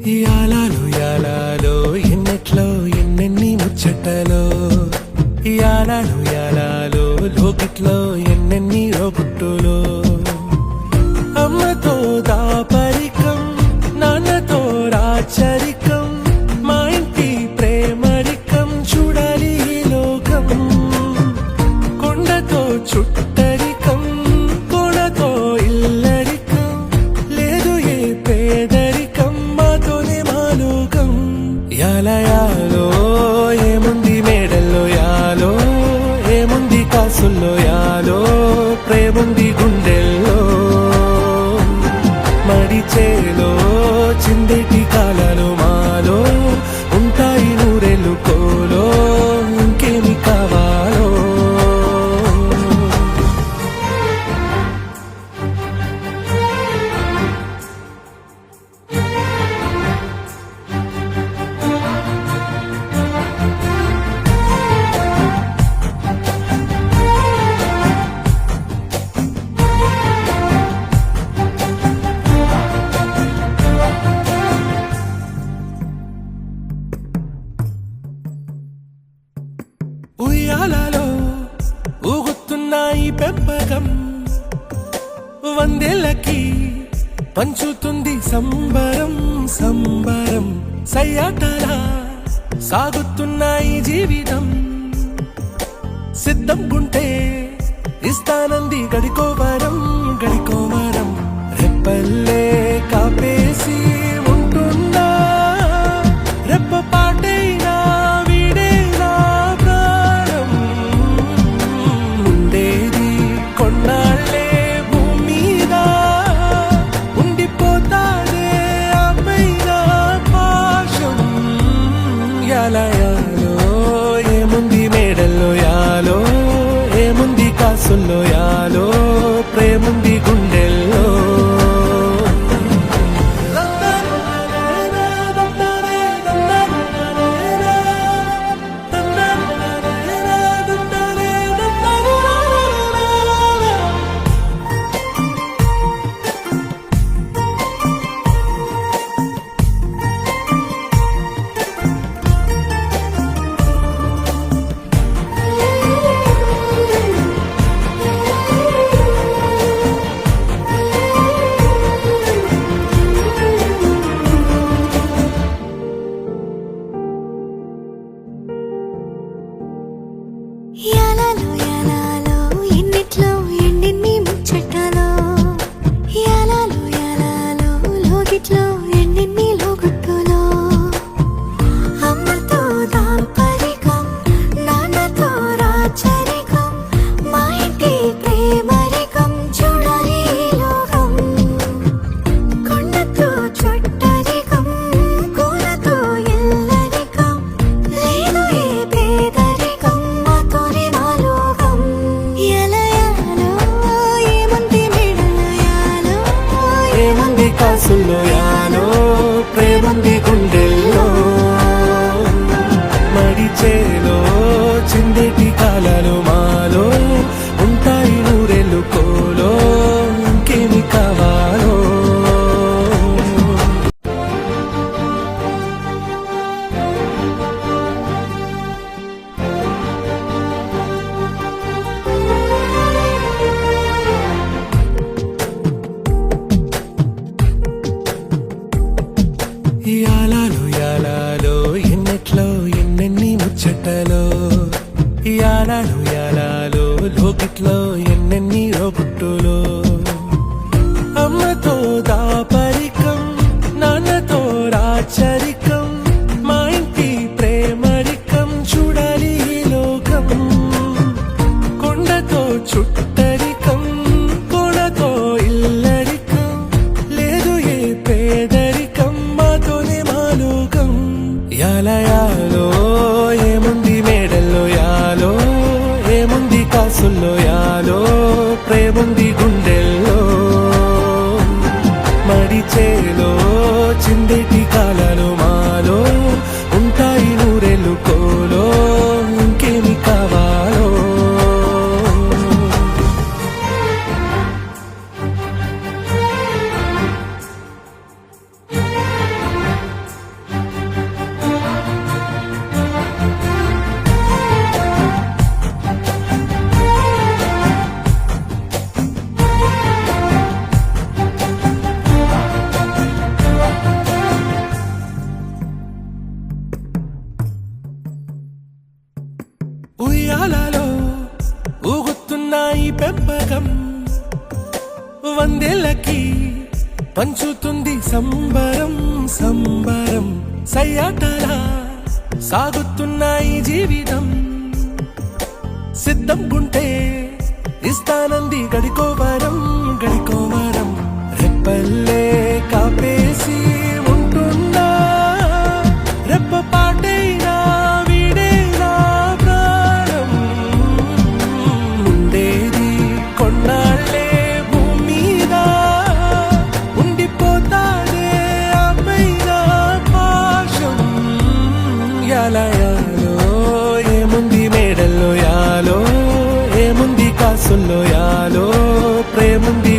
యాలాలో ఎన్నెట్లో ఎన్నెన్ని ముచ్చటలో యాలాలో లోకిట్లో ఎన్నెన్ని రోగుట్టులో అమ్మతో దాపరికం నాన్నతో రాచరికం మా ఇంటి ప్రేమరికం చూడాలి ఈ లోకం కొండతో చుట్టరికం కోడతో ఇల్లరికం లేదు ఏ పేదరికం మాతోనే మా లోకం యాలో ఏముంది మేడల్లో యాలో ఏముంది కాసుల్లో యాలో ప్రేముంది గుండెల్లో మడిచేలో చిందేటి కాలాలు మాలో ఉంటాయి నూరెళ్ళు కోలో ఇంకేమి కావాలో ఉయ్యాలలో ఊగుతున్నాయి పెంపకం వందేళ్ళకి పంచుతుంది సంబరం సంబరం సయ్యాటలా సాగుతున్నాయి జీవితం సిద్ధం గుంటే ఇస్తానంది గడికోవరం గడికోవరం రెప్పల్లే కాపేసి ఉంటున్నా రెప్ప పాటైనా వీడేనా ప్రాణం ఉండేది కొన్నాళ్ళే భూమి మీద ఉండిపోతాదే ఆ పైన పాశం యాలో ఏముంది మేడల్లో యాలో ఏముంది కాసుల్లో యాలో ప్రేముంది గుండెల్లో యాలాలో ఎన్నిట్లో ఎన్నెన్ని ముచ్చటలో యాలాలో లోకిట్లో ఎన్నెన్ని లోగుట్టులో అమ్మతో దాపరికం నాన్నతో రాచరికం మా ఇంటి ప్రేమరికం చూడాలి ఈ లోకం కొండతో చుట్టరికం కోలతో ఇల్లరికం లేదు ఏ పేదరికం మాతోనే మా లోకం యాలో ఏముంది మేడల్లో యాలో ఏముంది కాసుల్లో యాలో ప్రేముంది గుండెల్లో మడిచేలో చిందేటి కాలాలు మాలో ఉంటాయి నూరెళ్ళు కోలో ఇంకేమి కావాలో యాలాలో ఎన్నెట్లో ఎన్నెన్ని ముచ్చటలో యాలాలో లోకిట్లో ఎన్నెన్ని రోగుట్టులో అమ్మతో దాపరికం నాన్నతో రాచరికం మా ఇంటి ప్రేమరికం చూడాలి ఈ లోకం కొండతో చుట్టరికం కోడతో ఇల్లరికం లేదు ఏ పేదరికం మాతోనే మా లోకం యాలో ఏముంది మేడల్లో యాలో ఏముంది కాసుల్లో యాలో ప్రేముంది గుండెల్లో మడిచేలో చిందేటి కాలాలు మాలో ఉంటాయి నూరెళ్ళు కోలో ఇంకేమి కావాలో పంచుతుంది సంబరం సంబరం సయ్యాటలా సాగుతున్న ఈ జీవితం సిద్ధం గుంటే ఇస్తానంది గడికోవరం గడికోవరం రెప్పల్లే కాపేసి ఉంటున్నా రెప్ప పాటైనా వీడేనా ప్రాణం ఉండేది కొన్నాళ్ళే భూమి మీద ఉండిపోతానే ఆపైన పాశం యాలయాలో ఏముంది మేడల్లో యాలో ఏముంది కాసుల్లో యాలో ప్రేముంది